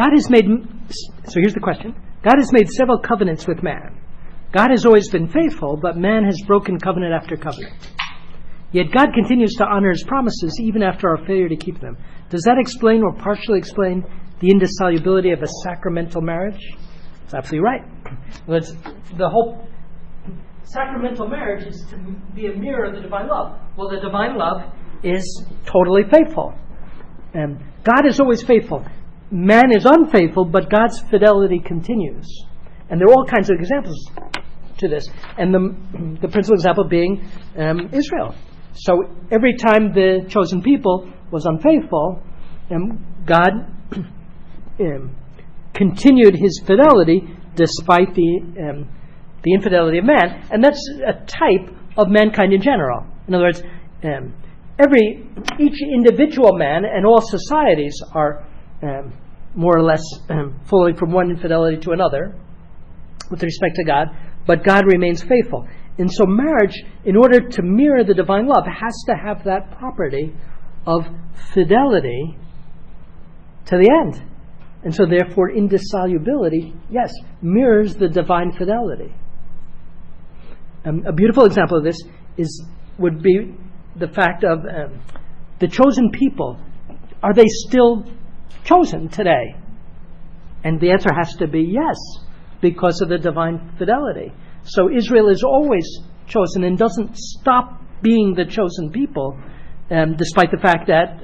God has made, so here's the question. God has made several covenants with man. God has always been faithful, but man has broken covenant after covenant. Yet God continues to honor his promises even after our failure to keep them. Does that explain or partially explain the indissolubility of a sacramental marriage? That's absolutely right. The whole sacramental marriage is to be a mirror of the divine love. Well, the divine love is totally faithful. God is always faithful. Man is unfaithful, but God's fidelity continues. And there are all kinds of examples to this. And the principal example being Israel. So every time the chosen people was unfaithful, God continued his fidelity despite the infidelity of man. And that's a type of mankind in general. In other words, each individual man and all societies are more or less falling from one infidelity to another with respect to God, but God remains faithful. And so marriage, in order to mirror the divine love, has to have that property of fidelity to the end. And so therefore indissolubility, yes, mirrors the divine fidelity. A beautiful example of this would be the fact of the chosen people. Are they still chosen today? And the answer has to be yes, because of the divine fidelity. So Israel is always chosen and doesn't stop being the chosen people, despite the fact that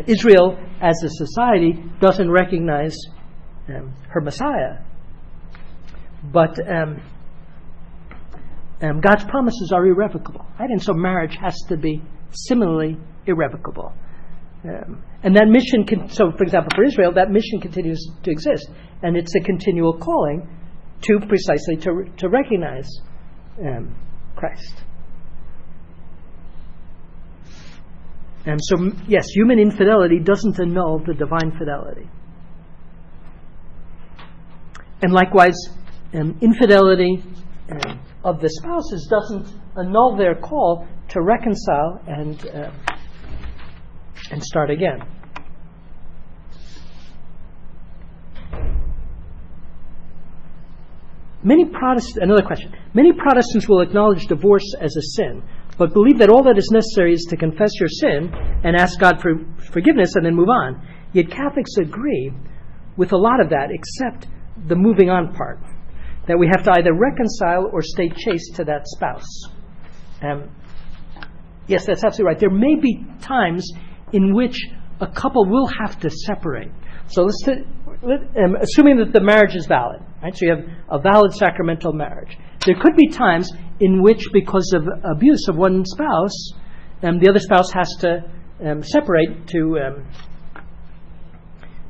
Israel as a society doesn't recognize her Messiah. But God's promises are irrevocable, right? And so marriage has to be similarly irrevocable. And that mission so for example, for Israel, that mission continues to exist. And it's a continual calling to precisely to recognize Christ. And so, yes, human infidelity doesn't annul the divine fidelity. And likewise, infidelity of the spouses doesn't annul their call to reconcile and start again. Another question. Many Protestants will acknowledge divorce as a sin, but believe that all that is necessary is to confess your sin and ask God for forgiveness and then move on. Yet Catholics agree with a lot of that, except the moving on part, that we have to either reconcile or stay chaste to that spouse. Yes, that's absolutely right. There may be times in which a couple will have to separate. So assuming that the marriage is valid, right? So you have a valid sacramental marriage. There could be times in which, because of abuse of one spouse, the other spouse has to separate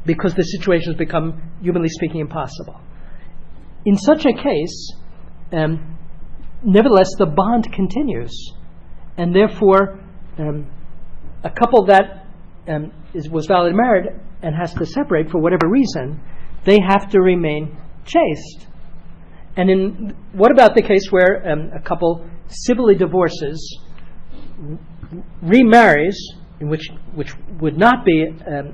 because the situation has become, humanly speaking, impossible. In such a case, nevertheless, the bond continues, and therefore, a couple that was validly married and has to separate for whatever reason, they have to remain chaste. And what about the case where a couple civilly divorces, remarries, which would not be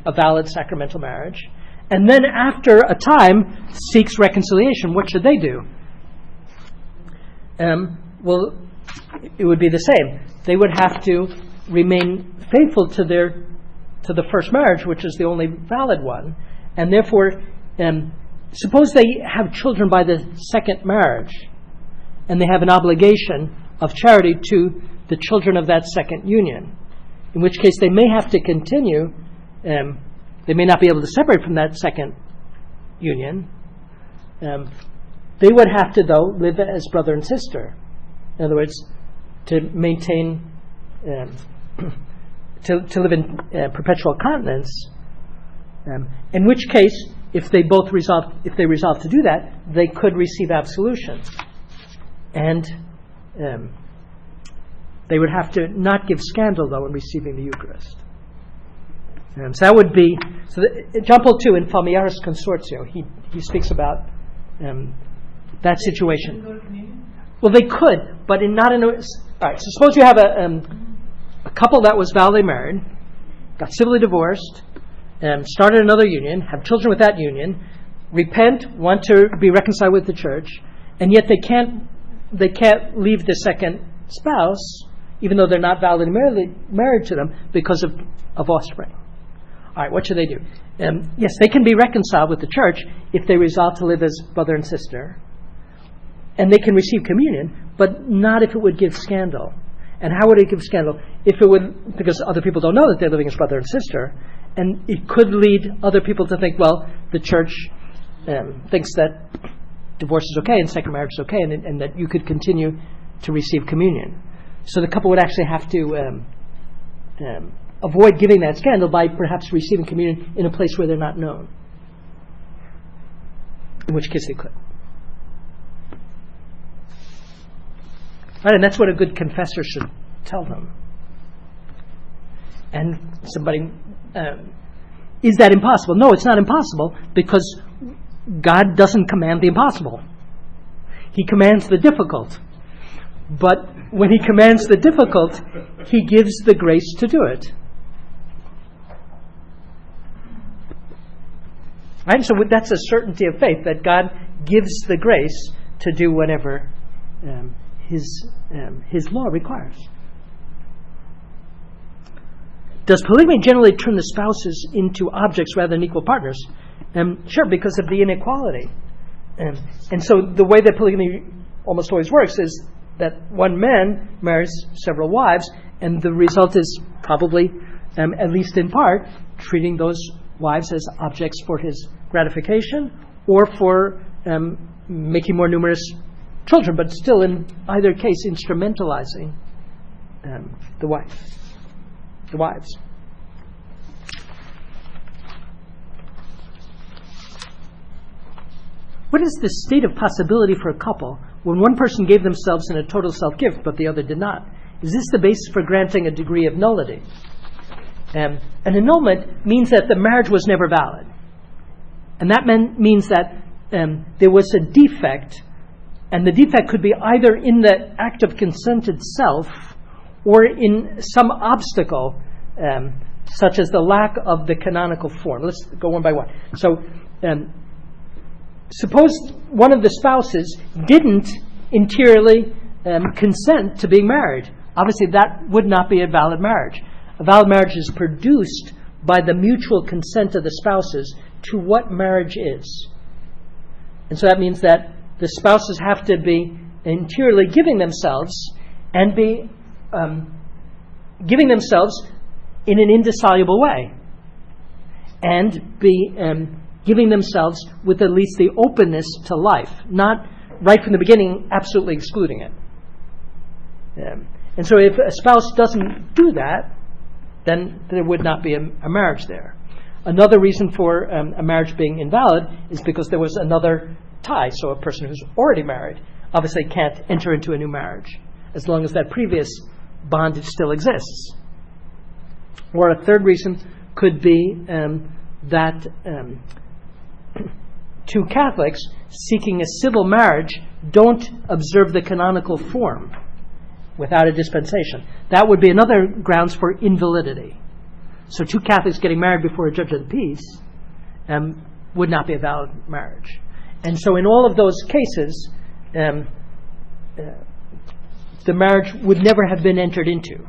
a valid sacramental marriage, and then after a time seeks reconciliation? What should they do? Well, it would be the same. They would have to remain faithful to the first marriage, which is the only valid one, and therefore, suppose they have children by the second marriage, and they have an obligation of charity to the children of that second union, in which case they may have to continue. They may not be able to separate from that second union. They would have to, though, live as brother and sister. In other words, to maintain, to live in perpetual continence. In which case, if they resolve to do that, they could receive absolution, and they would have to not give scandal, though, in receiving the Eucharist. So that would be John Paul II in Familiaris Consortio. He speaks about that situation. Well, they could, but not in a. All right. So suppose you have a couple that was validly married, got civilly divorced, started another union, have children with that union, repent, want to be reconciled with the church, and yet they can't leave the second spouse, even though they're not validly married to them, because of offspring. All right, what should they do? Yes, they can be reconciled with the church if they resolve to live as brother and sister, and they can receive communion, but not if it would give scandal. And how would it give scandal? If it would, because other people don't know that they're living as brother and sister, and it could lead other people to think, well, the church thinks that divorce is okay and second marriage is okay, and that you could continue to receive communion. So the couple would actually have to avoid giving that scandal by perhaps receiving communion in a place where they're not known, in which case they could. Right, and that's what a good confessor should tell them. And somebody, is that impossible? No, it's not impossible, because God doesn't command the impossible. He commands the difficult. But when He commands the difficult, He gives the grace to do it. Right? So that's a certainty of faith, that God gives the grace to do whatever His law requires. Does polygamy generally turn the spouses into objects rather than equal partners? Sure, because of the inequality. And so the way that polygamy almost always works is that one man marries several wives, and the result is probably, at least in part, treating those wives as objects for his gratification or for making more numerous children, but still in either case instrumentalizing the wives. What is the state of possibility for a couple when one person gave themselves in a total self-gift but the other did not? Is this the basis for granting a degree of nullity? An annulment means that the marriage was never valid. And that means that there was a defect, and the defect could be either in the act of consent itself or in some obstacle, such as the lack of the canonical form. Let's go one by one. So, suppose one of the spouses didn't interiorly consent to being married. Obviously, that would not be a valid marriage. A valid marriage is produced by the mutual consent of the spouses to what marriage is. And so that means that the spouses have to be interiorly giving themselves and be giving themselves in an indissoluble way, and be giving themselves with at least the openness to life, not right from the beginning absolutely excluding it. And so if a spouse doesn't do that, then there would not be a marriage there. Another reason for a marriage being invalid is because there was another tie. So a person who's already married obviously can't enter into a new marriage as long as that previous bond still exists. Or a third reason could be that two Catholics seeking a civil marriage don't observe the canonical form without a dispensation. That would be another grounds for invalidity. So two Catholics getting married before a judge of the peace would not be a valid marriage. And so in all of those cases, the marriage would never have been entered into.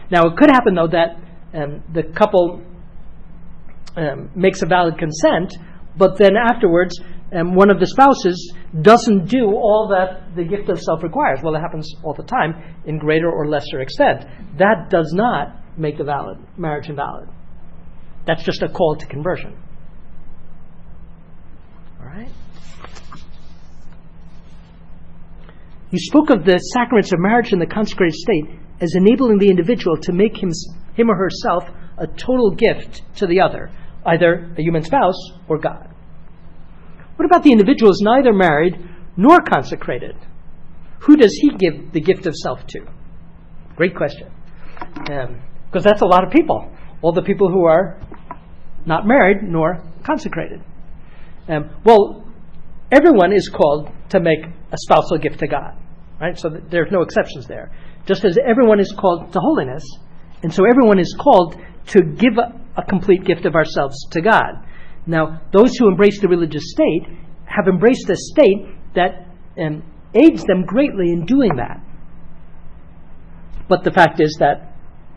Now, it could happen, though, that the couple makes a valid consent, but then afterwards, one of the spouses doesn't do all that the gift of self requires. Well, it happens all the time in greater or lesser extent. That does not make the valid marriage invalid. That's just a call to conversion. All right? You spoke of the sacraments of marriage in the consecrated state as enabling the individual to make him or herself a total gift to the other, either a human spouse or God. What about the individual who's neither married nor consecrated? Who does he give the gift of self to? Great question. Because that's a lot of people. All the people who are not married nor consecrated. Well, everyone is called to make a spousal gift to God. Right? So there's no exceptions there. Just as everyone is called to holiness, and so everyone is called to give a complete gift of ourselves to God. Now, those who embrace the religious state have embraced a state that aids them greatly in doing that. But the fact is that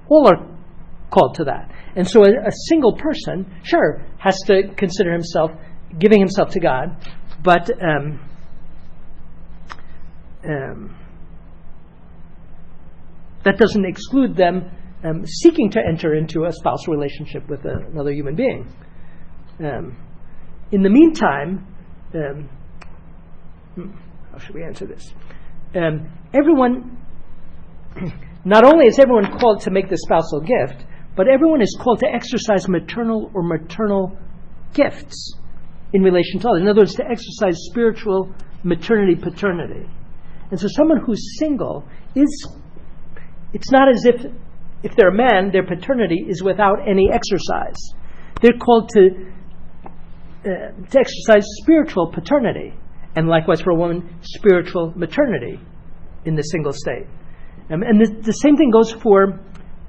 all are called to that. And so a single person, sure, has to consider himself giving himself to God, but that doesn't exclude them seeking to enter into a spousal relationship with another human being. In the meantime, how should we answer this? Everyone, not only is everyone called to make the spousal gift, but everyone is called to exercise maternal or maternal gifts in relation to others. In other words, to exercise spiritual maternity, paternity. And so someone who's single it's not as if they're a man, their paternity is without any exercise. They're called to exercise spiritual paternity, and likewise for a woman, spiritual maternity in the single state. And the same thing goes for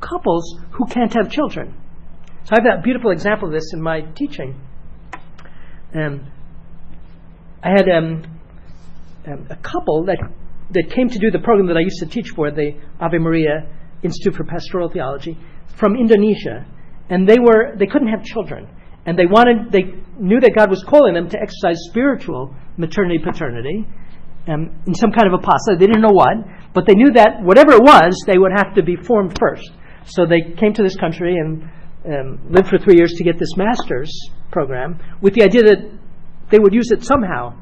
couples who can't have children. So I have that beautiful example of this in my teaching. I had a couple that came to do the program that I used to teach for, the Ave Maria Institute for Pastoral Theology, from Indonesia, and they couldn't have children, and they knew that God was calling them to exercise spiritual maternity, paternity, in some kind of apostolate. They didn't know what, but they knew that whatever it was, they would have to be formed first. So they came to this country and lived for 3 years to get this master's program, with the idea that they would use it somehow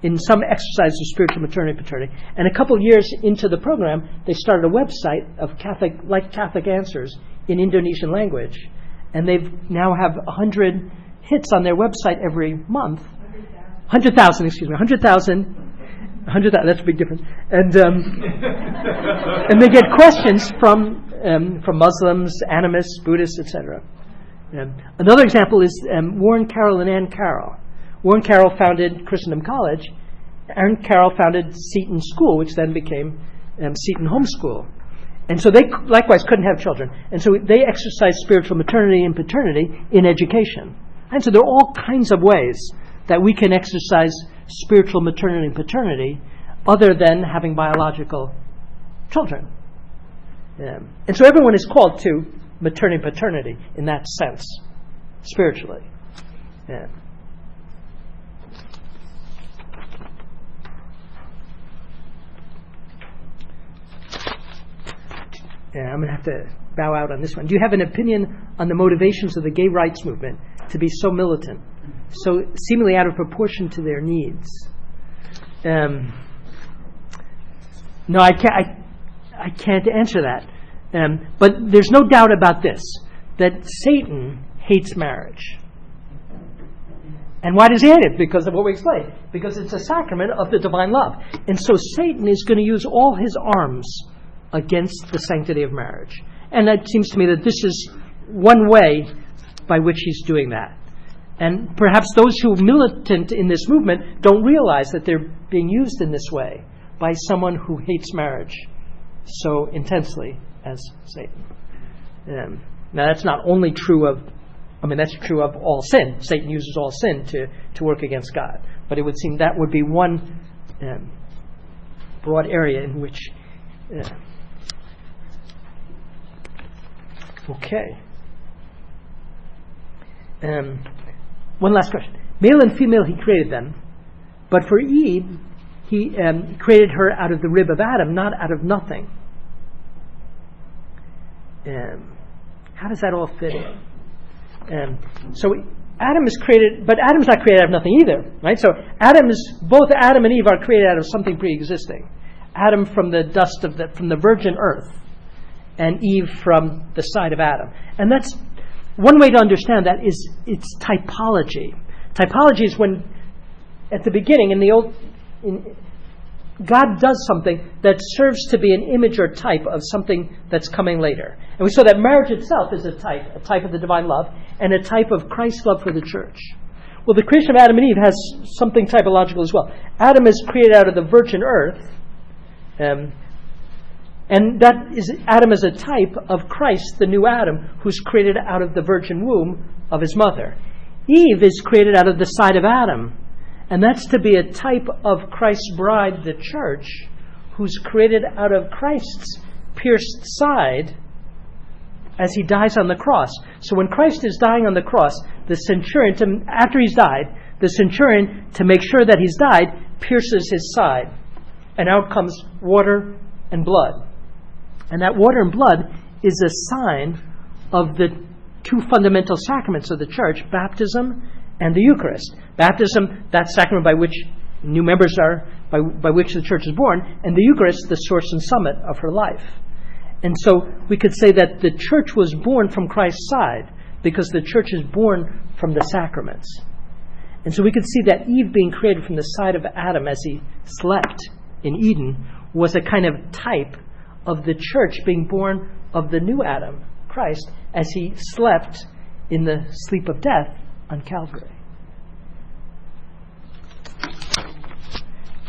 in some exercise of spiritual maternity, paternity. And a couple of years into the program, they started a website of Catholic answers in Indonesian language. And they now have 100 hits on their website every month. 100,000, excuse me, 100,000, that's a big difference. And and they get questions from Muslims, animists, Buddhists, etc. Another example is Warren Carroll and Ann Carroll. Warren Carroll founded Christendom College. Ann Carroll founded Seton School, which then became Seton Homeschool. And so they likewise couldn't have children. And so they exercised spiritual maternity and paternity in education. And so there are all kinds of ways that we can exercise spiritual maternity and paternity other than having biological children. And so everyone is called to maternity and paternity in that sense, spiritually. I'm going to have to bow out on this one. Do you have an opinion on the motivations of the gay rights movement to be so militant, so seemingly out of proportion to their needs? No, I can't answer that. But there's no doubt about this, that Satan hates marriage. And why does he hate it? Because of what we explained. Because it's a sacrament of the divine love. And so Satan is going to use all his arms against the sanctity of marriage. And it seems to me that this is one way by which he's doing that. And perhaps those who are militant in this movement don't realize that they're being used in this way by someone who hates marriage so intensely as Satan. Now that's not only true of, that's true of all sin. Satan uses all sin to work against God. But it would seem that would be one broad area in which... Okay. One last question. Male and female, he created them. But for Eve, he created her out of the rib of Adam, not out of nothing. How does that all fit in? So Adam is created, but Adam's not created out of nothing either, right? So both Adam and Eve are created out of something pre-existing. Adam from the dust from the virgin earth, and Eve from the side of Adam. And that's one way to understand that is it's typology. Typology is when, at the beginning, God does something that serves to be an image or type of something that's coming later. And we saw that marriage itself is a type of the divine love, and a type of Christ's love for the church. Well, the creation of Adam and Eve has something typological as well. Adam is created out of the virgin earth, And that is, Adam is a type of Christ, the new Adam, who's created out of the virgin womb of his mother. Eve is created out of the side of Adam. And that's to be a type of Christ's bride, the church, who's created out of Christ's pierced side as he dies on the cross. So when Christ is dying on the cross, the centurion, after he's died, the centurion, to make sure that he's died, pierces his side. And out comes water and blood. And that water and blood is a sign of the two fundamental sacraments of the church, baptism and the Eucharist. Baptism, that sacrament by which new members are, by which the church is born, and the Eucharist, the source and summit of her life. And so we could say that the church was born from Christ's side because the church is born from the sacraments. And so we could see that Eve being created from the side of Adam as he slept in Eden was a kind of type of the church being born of the new Adam, Christ, as he slept in the sleep of death on Calvary.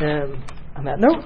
On that note,